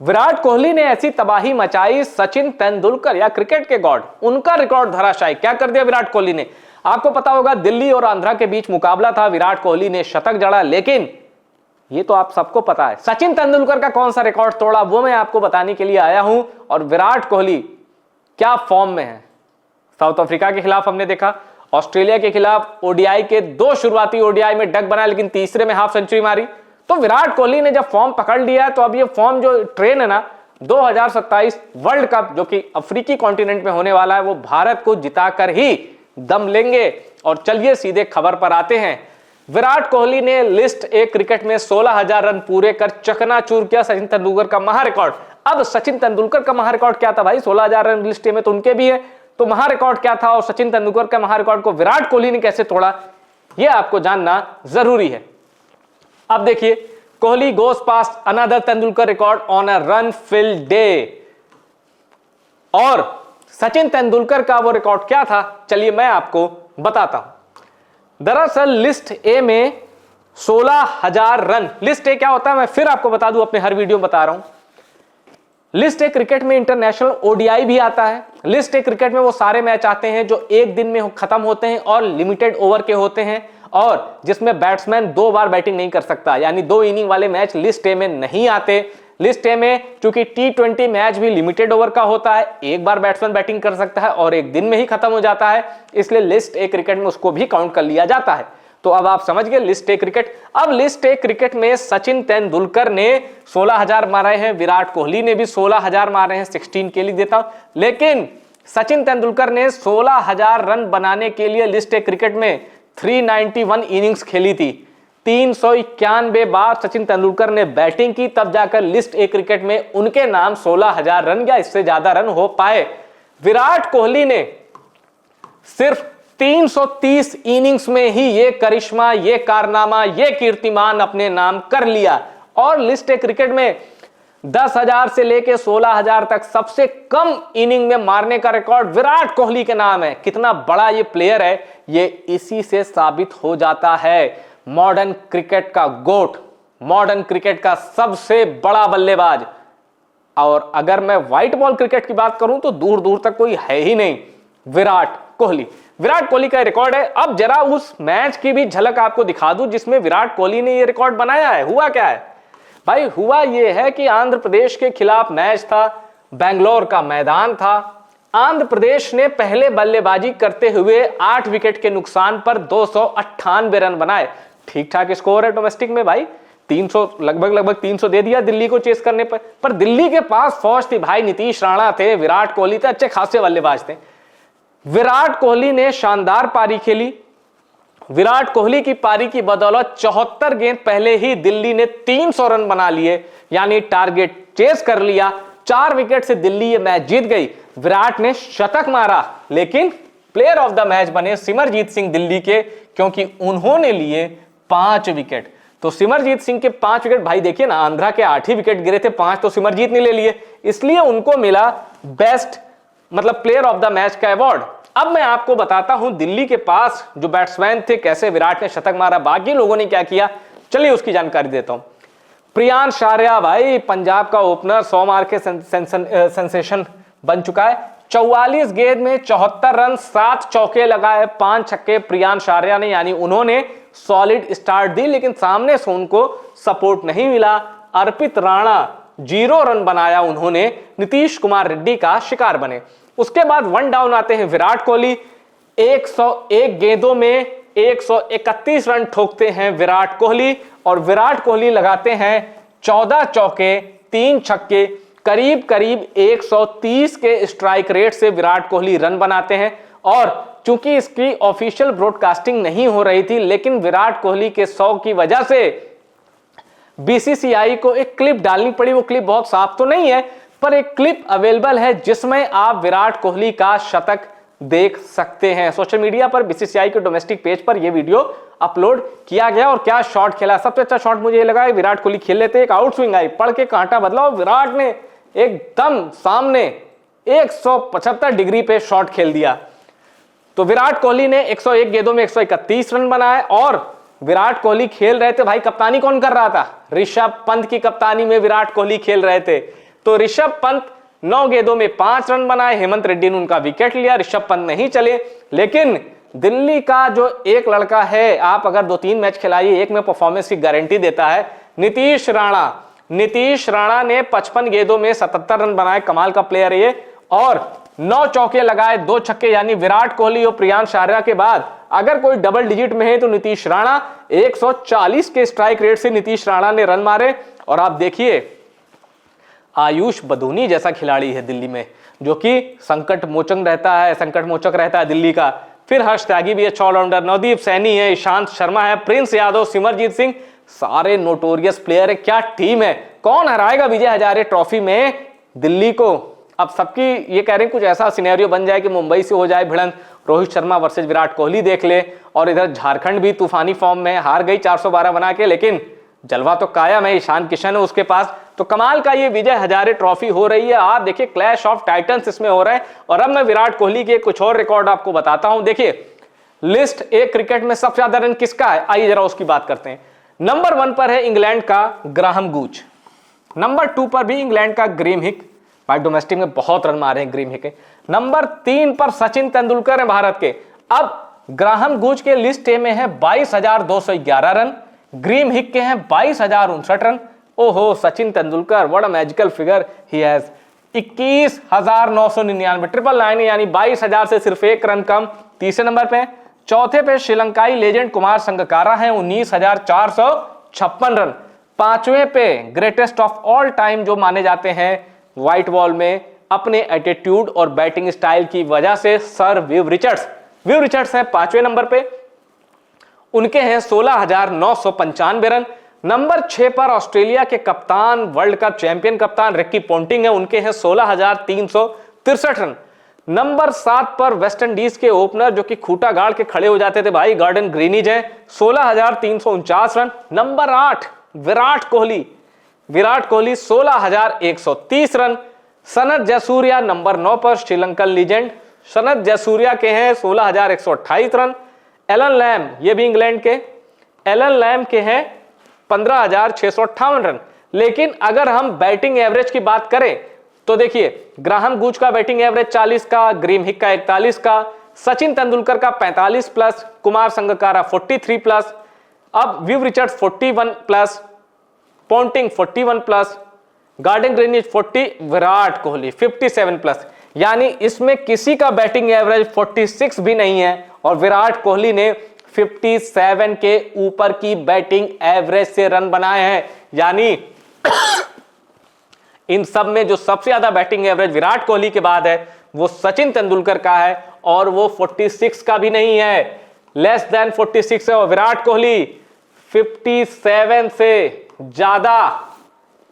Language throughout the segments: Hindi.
विराट कोहली ने ऐसी तबाही मचाई, सचिन तेंदुलकर या क्रिकेट के गॉड, उनका रिकॉर्ड धराशायी। क्या कर दिया विराट कोहली ने? आपको पता होगा दिल्ली और आंध्रा के बीच मुकाबला था, विराट कोहली ने शतक जड़ा, लेकिन ये तो आप सबको पता है सचिन तेंदुलकर का कौन सा रिकॉर्ड तोड़ा, वो मैं आपको बताने के लिए आया हूं। और विराट कोहली क्या फॉर्म में है। साउथ अफ्रीका के खिलाफ हमने देखा, ऑस्ट्रेलिया के खिलाफ ओडीआई के 2 शुरुआती ओडीआई में डक बनाया, लेकिन तीसरे में हाफ सेंचुरी मारी। तो विराट कोहली ने जब फॉर्म पकड़ लिया है, तो अब ये फॉर्म जो ट्रेन है ना 2027 वर्ल्ड कप जो कि अफ्रीकी कॉन्टिनेंट में होने वाला है, वो भारत को जिताकर ही दम लेंगे। और चलिए सीधे खबर पर आते हैं। विराट कोहली ने लिस्ट ए क्रिकेट में 16,000 रन पूरे कर चकनाचूर किया सचिन तेंदुलकर का महा रिकॉर्ड। अब सचिन तेंदुलकर का महा रिकॉर्ड क्या था भाई? 16,000 रन लिस्ट ए में तो उनके भी है, तो महा रिकॉर्ड क्या था और सचिन तेंदुलकर का महा रिकॉर्ड को विराट कोहली ने कैसे तोड़ा, यह आपको जानना जरूरी है। अब देखिए, Kohli goes past another Tendulkar record on a run field day. और सचिन तेंदुलकर का वो रिकॉर्ड क्या था, चलिए मैं आपको बताता हूं। दरअसल लिस्ट ए में 16,000 रन, लिस्ट ए क्या होता है मैं फिर आपको बता दूं, अपने हर वीडियो में बता रहा हूं। लिस्ट ए क्रिकेट में इंटरनेशनल ओडीआई भी आता है। लिस्ट ए क्रिकेट में वो सारे मैच आते हैं जो एक दिन में खत्म होते हैं और लिमिटेड ओवर के होते हैं, और जिसमें बैट्समैन 2 बार बैटिंग नहीं कर सकता, यानी 2 इनिंग वाले मैच लिस्ट ए में नहीं आते। लिस्ट ए में चूंकि T20 मैच भी लिमिटेड ओवर का होता है, एक बार बैट्समैन बैटिंग कर सकता है और एक दिन में ही खत्म हो जाता है, इसलिए लिस्ट ए क्रिकेट में उसको भी काउंट कर लिया जाता है। तो अब आप समझ गए लिस्ट ए क्रिकेट। अब लिस्ट ए क्रिकेट में सचिन तेंदुलकर ने 16,000 मारे हैं, विराट कोहली ने भी 16,000 मारे हैं, 16 के लिए देता हूं। लेकिन सचिन तेंदुलकर ने 16,000 रन बनाने के लिए लिस्ट ए क्रिकेट में 391 इनिंग्स खेली थी। 391 बार सचिन तेंदुलकर ने बैटिंग की, तब जाकर लिस्ट ए क्रिकेट में उनके नाम 16,000 रन या इससे ज्यादा रन हो पाए। विराट कोहली ने सिर्फ 330 इनिंग्स में ही ये करिश्मा, ये कारनामा, ये कीर्तिमान अपने नाम कर लिया। और लिस्ट ए क्रिकेट में 10,000 से लेके 16,000 तक सबसे कम इनिंग में मारने का रिकॉर्ड विराट कोहली के नाम है। कितना बड़ा ये प्लेयर है, ये इसी से साबित हो जाता है। मॉडर्न क्रिकेट का गोट, मॉडर्न क्रिकेट का सबसे बड़ा बल्लेबाज। और अगर मैं व्हाइट बॉल क्रिकेट की बात करूं तो दूर दूर तक कोई है ही नहीं, विराट कोहली। विराट कोहली का रिकॉर्ड है। अब जरा उस मैच की भी झलक आपको दिखा दूं जिसमें विराट कोहली ने ये रिकॉर्ड बनाया है। हुआ क्या है भाई? हुआ ये है कि आंध्र प्रदेश के खिलाफ मैच था, बेंगलोर का मैदान था। आंध्र प्रदेश ने पहले बल्लेबाजी करते हुए 8 विकेट के नुकसान पर 298 रन बनाए। ठीक ठाक स्कोर है डोमेस्टिक में भाई, 300 लगभग 300 दे दिया दिल्ली को चेस करने पर दिल्ली के पास फौज थी भाई, नीतीश राणा थे, विराट कोहली थे, अच्छे खासे बल्लेबाज थे। विराट कोहली ने शानदार पारी खेली। विराट कोहली की पारी की बदौलत 74 गेंद पहले ही दिल्ली ने 300 रन बना लिए, यानी टारगेट चेस कर लिया। 4 विकेट से दिल्ली ये मैच जीत गई। विराट ने शतक मारा, लेकिन प्लेयर ऑफ द मैच बने सिमरजीत सिंह दिल्ली के, क्योंकि उन्होंने लिए 5 विकेट। तो सिमरजीत सिंह के 5 विकेट, भाई देखिए ना, आंध्रा के 8 ही विकेट गिरे थे, 5 तो सिमरजीत ने ले लिए, इसलिए उनको मिला बेस्ट मतलब प्लेयर ऑफ द मैच का अवार्ड। अब मैं आपको बताता हूं दिल्ली के पास जो बैट्समैन थे कैसे विराट ने शतक मारा, बाकी लोगों ने क्या किया, चलिए उसकी जानकारी देता हूं। प्रियांश आर्या भाई पंजाब का ओपनर 100 मार के सेंसेशन बन चुका है। 44 गेंद में 74 रन, 7 चौके लगाए, 5 छक्के प्रियांश आर्या ने, यानी उन्होंने सॉलिड स्टार्ट दी, लेकिन सामने से उनको सपोर्ट नहीं मिला। अर्पित राणा 0 रन बनाया उन्होंने, नीतीश कुमार रेड्डी का शिकार बने। उसके बाद 1 डाउन आते हैं विराट कोहली। 101 गेंदों में 131 रन ठोकते हैं विराट कोहली, और विराट कोहली लगाते हैं 14 चौके, 3 छक्के, करीब करीब 130 के स्ट्राइक रेट से विराट कोहली रन बनाते हैं। और चूंकि इसकी ऑफिशियल ब्रॉडकास्टिंग नहीं हो रही थी, लेकिन विराट कोहली के 100 की वजह से बीसीसीआई को एक क्लिप डालनी पड़ी। वो क्लिप बहुत साफ तो नहीं है, पर एक क्लिप अवेलेबल है जिसमें आप विराट कोहली का शतक देख सकते हैं। सोशल मीडिया पर बीसीसीआई के डोमेस्टिक पेज पर यह वीडियो अपलोड किया गया। और क्या शॉट खेला, सबसे अच्छा शॉट मुझे लगा है विराट कोहली खेल लेते, एक आउट स्विंग आई, पढ़ के कांटा बदला और विराट ने एकदम सामने 175 डिग्री पे शॉट खेल दिया। तो विराट कोहली ने 101 गेंदों में 131 रन बनाए। और विराट कोहली खेल रहे थे भाई, कप्तानी कौन कर रहा था? ऋषभ पंत की कप्तानी में विराट कोहली खेल रहे थे। तो ऋषभ पंत 9 गेंदों में 5 रन बनाए, हेमंत रेड्डी ने उनका विकेट लिया, ऋषभ पंत नहीं चले। लेकिन दिल्ली का जो एक लड़का है, आप अगर 2-3 मैच खिलाइए, एक में परफॉर्मेंस की गारंटी देता है, नीतीश राणा। नीतीश राणा ने 55 गेंदों में 77 रन बनाए, कमाल का प्लेयर है ये, और 9 चौके लगाए, 2 छक्के। यानी विराट कोहली और प्रियांश आर्या के बाद अगर कोई डबल डिजिट में है तो नीतीश राणा। 140 के स्ट्राइक रेट से नीतीश राणा ने रन मारे। और आप देखिए आयुष बदूनी जैसा खिलाड़ी है दिल्ली में, जो कि संकट मोचक रहता है दिल्ली का। फिर हर्ष त्यागी भी है ऑलराउंडर, नवदीप सैनी है, ईशांत शर्मा है, प्रिंस यादव, सिमरजीत सिंह, सारे नोटोरियस प्लेयर है। क्या टीम है! कौन हराएगा विजय हजारे ट्रॉफी में दिल्ली को? अब सबकी ये कह रहे हैं कुछ ऐसा सिनेरियो बन जाए कि मुंबई से हो जाए भिड़ंत, रोहित शर्मा वर्सेस विराट कोहली देख ले। और इधर झारखंड भी तूफानी फॉर्म में हार गई 412 बना के, लेकिन जलवा तो कायम है, ईशान किशन है उसके पास। तो कमाल का ये विजय हजारे ट्रॉफी हो रही है। आप देखिए क्लैश ऑफ टाइटंस इसमें हो रहा है। और अब मैं विराट कोहली के कुछ और रिकॉर्ड आपको बताता हूं। देखिए लिस्ट एक क्रिकेट में सबसे ज्यादा रन किसका है, आइए जरा उसकी बात करते हैं। नंबर 1 पर है इंग्लैंड का ग्राहम गूच, नंबर 2 पर भी इंग्लैंड का ग्रेम हिक, भाई डोमेस्टिक में बहुत रन मारे हैं ग्रेम हिक के। नंबर 3 पर सचिन तेंदुलकर है भारत के। अब ग्राहम गूच के लिस्ट ए में है 22,211 रन, ग्रीम हिक के हैं 22,059 रन। ओहो, Sachin Tendulkar what a magical figure he has, 21,999, 999 यानी 22,000 से सिर्फ 1 रन कम। तीसरे नंबर पे, चौथे पे श्रीलंकाई लेजेंड कुमार संगकारा है 19,456 रन। पांचवें पे ग्रेटेस्ट ऑफ ऑल टाइम जो माने जाते हैं व्हाइट बॉल में अपने एटीट्यूड और बैटिंग स्टाइल की वजह से सर विव रिचर्ड्स है 5वें नंबर पे, उनके हैं 16,995 रन। नंबर 6 पर ऑस्ट्रेलिया के कप्तान, वर्ल्ड कप चैंपियन कप्तान रिकी पोंटिंग है, उनके हैं 16,363 रन। नंबर 7 पर वेस्ट इंडीज के ओपनर जो कि खूंटा गाड़ के खड़े हो जाते थे भाई, गॉर्डन ग्रीनिज है, 16,349 run. Number 8 Virat Kohli 16,130 run. Sanath Jayasuriya number 9 पर, श्रीलंकन लीजेंड सनत जयसूर्या के हैं 16,128 रन। एलन लैम, ये भी इंग्लैंड के, एलन लैम के हैं 15,658 रन। लेकिन अगर हम बैटिंग एवरेज की बात करें तो देखिए ग्राहम गूच का बैटिंग एवरेज 40 का, ग्रीम हिक का 41 का, सचिन तेंदुलकर का 45 प्लस, कुमार संगकारा 43 प्लस, अब Viv Richards 41 plus, Ponting 41 plus, Gordon Greenidge 40, Virat Kohli 57 plus. यानी इसमें किसी का बैटिंग एवरेज 46 भी नहीं है और विराट कोहली ने 57 के ऊपर की बैटिंग एवरेज से रन बनाए हैं। यानी इन सब में जो सबसे ज्यादा बैटिंग एवरेज विराट कोहली के बाद है वो सचिन तेंदुलकर का है और वो 46 का भी नहीं है, लेस देन 46 है। और विराट कोहली 57 से ज्यादा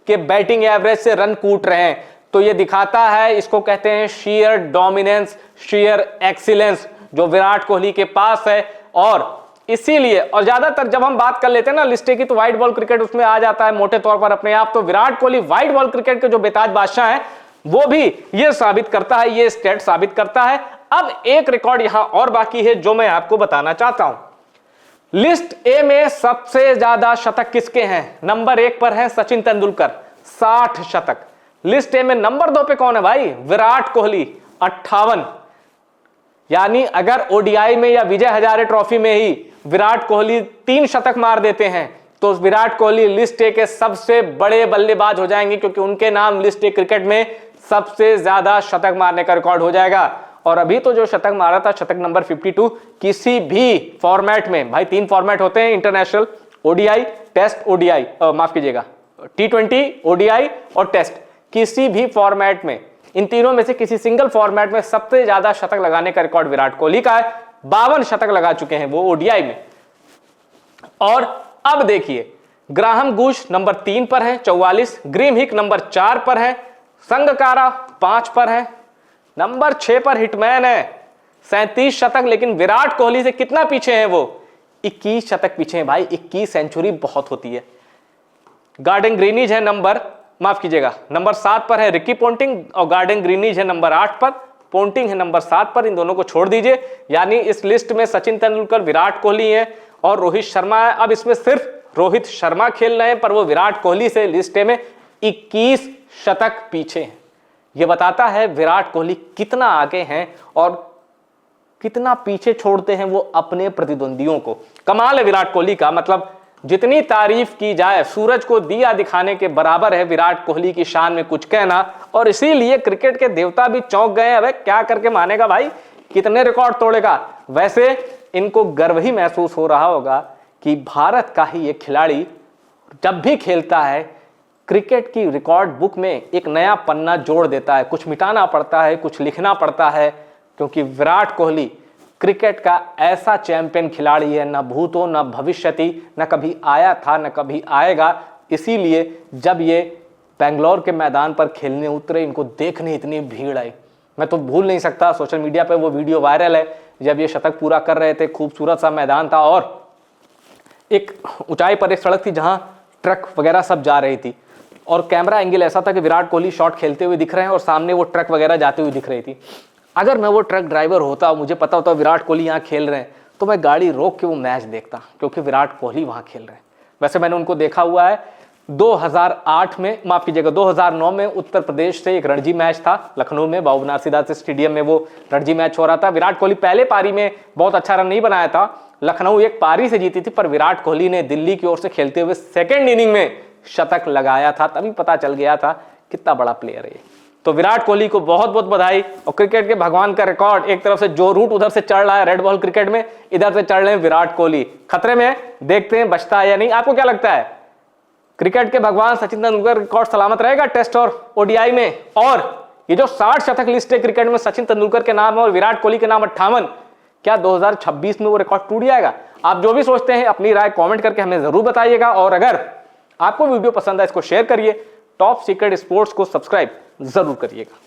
के बैटिंग एवरेज से रन कूट रहे हैं। तो ये दिखाता है, इसको कहते हैं शेयर डोमिनेंस, शेयर एक्सीलेंस जो विराट कोहली के पास है। और इसीलिए, और ज्यादातर जब हम बात कर लेते हैं ना लिस्टे की, तो व्हाइट बॉल क्रिकेट उसमें आ जाता है मोटे तौर पर अपने आप। तो Virat Kohli white ball cricket के जो बेताज बादशाह है वो भी ये साबित करता है, ये स्टेट साबित करता है। अब एक रिकॉर्ड यहां और बाकी है जो मैं आपको बताना चाहता हूं। लिस्ट ए में सबसे ज्यादा शतक किसके हैं? नंबर 1 पर है सचिन तेंदुलकर 60 शतक। लिस्ट ए में नंबर 2 पे कौन है भाई? विराट कोहली 58। यानी अगर ओडीआई में या विजय हजारे ट्रॉफी में ही विराट कोहली 3 शतक मार देते हैं तो विराट कोहली लिस्ट ए के सबसे बड़े बल्लेबाज हो जाएंगे, क्योंकि उनके नाम लिस्ट ए क्रिकेट में सबसे ज्यादा शतक मारने का रिकॉर्ड हो जाएगा। और अभी तो जो शतक मारा था, शतक नंबर 52, किसी भी फॉर्मेट में, भाई 3 फॉर्मेट होते हैं इंटरनेशनल, ओडीआई, टेस्ट, ओडीआई, माफ कीजिएगा T20, ओडीआई और टेस्ट, किसी भी फॉर्मेट में, इन तीनों में से किसी सिंगल फॉर्मेट में सबसे ज्यादा शतक लगाने का रिकॉर्ड विराट कोहली का है। 52 शतक लगा चुके हैं वो ओडीआई में। और अब देखिए ग्राहम गूच नंबर 3 पर है 44, ग्रीम हिक नंबर 4 पर है, संगकारा 5 पर है, नंबर 6 पर हिटमैन है 37 शतक। लेकिन विराट कोहली से कितना पीछे है वो? 21 शतक पीछे है भाई। 21 सेंचुरी बहुत होती है। गॉर्डन ग्रीनिज है नंबर 7 पर है रिकी पोंटिंग, और गॉर्डन ग्रीनिज है नंबर 8 पर, पोंटिंग है नंबर 7 पर। इन दोनों को छोड़ दीजिए। यानी इस लिस्ट में सचिन तेंदुलकर, विराट कोहली है और रोहित शर्मा है। अब इसमें सिर्फ रोहित शर्मा खेल रहे हैं, पर वो विराट कोहली से लिस्ट में 21 शतक पीछे हैं। यह बताता है विराट कोहली कितना आगे हैं और कितना पीछे छोड़ते हैं वो अपने प्रतिद्वंदियों को। कमाल है विराट कोहली का, मतलब जितनी तारीफ की जाए सूरज को दिया दिखाने के बराबर है विराट कोहली की शान में कुछ कहना। और इसीलिए क्रिकेट के देवता भी चौंक गए। अबे क्या करके मानेगा भाई, कितने रिकॉर्ड तोड़ेगा। वैसे इनको गर्व ही महसूस हो रहा होगा कि भारत का ही एक खिलाड़ी जब भी खेलता है क्रिकेट की रिकॉर्ड बुक में एक नया पन्ना जोड़ देता है। कुछ मिटाना पड़ता है, कुछ लिखना पड़ता है, क्योंकि विराट कोहली क्रिकेट का ऐसा चैंपियन खिलाड़ी है, न भूतो न भविष्यति, न कभी आया था न कभी आएगा। इसीलिए जब ये बेंगलोर के मैदान पर खेलने उतरे, इनको देखने इतनी भीड़ आई। मैं तो भूल नहीं सकता, सोशल मीडिया पे वो वीडियो वायरल है जब ये शतक पूरा कर रहे थे। खूबसूरत सा मैदान था और एक ऊंचाई पर एक सड़क थी जहां ट्रक वगैरह सब जा रही थी और कैमरा एंगल ऐसा था कि विराट कोहली शॉट खेलते हुए दिख रहे हैं और सामने वो ट्रक वगैरह जाते हुए दिख रही थी। अगर मैं वो ट्रक ड्राइवर होता, मुझे पता होता विराट कोहली यहाँ खेल रहे हैं, तो मैं गाड़ी रोक के वो मैच देखता, क्योंकि विराट कोहली वहाँ खेल रहे हैं। वैसे मैंने उनको देखा हुआ है 2008 में, माफ कीजिएगा 2009 में उत्तर प्रदेश से एक रणजी मैच था लखनऊ में, बाबू बनारसीदास स्टेडियम में वो रणजी मैच हो रहा था। विराट कोहली पहले पारी में बहुत अच्छा रन नहीं बनाया था, लखनऊ एक पारी से जीती थी, पर विराट कोहली ने दिल्ली की ओर से खेलते हुए सेकेंड इनिंग में शतक लगाया था। तभी पता चल गया था कितना बड़ा प्लेयर है। तो विराट कोहली को बहुत बहुत बधाई। और क्रिकेट के भगवान का रिकॉर्ड, एक तरफ से जो रूट उधर से चढ़ रहा है रेड बॉल क्रिकेट में, इधर से चढ़ रहे हैं विराट कोहली। खतरे में, देखते हैं बचता है या नहीं। आपको क्या लगता है, क्रिकेट के भगवान सचिन तेंदुलकर रिकॉर्ड सलामत रहेगा टेस्ट और ओडीआई में? और ये जो 60 शतक लिस्ट है क्रिकेट में, सचिन तेंदुलकर के नाम है और विराट कोहली के नाम 58, क्या 2026 में वो रिकॉर्ड टूट जाएगा? आप जो भी सोचते हैं अपनी राय कमेंट करके हमें जरूर बताइएगा। और अगर आपको वीडियो पसंद है इसको शेयर करिए। टॉप सीक्रेट स्पोर्ट्स को सब्सक्राइब जरूर करिएगा।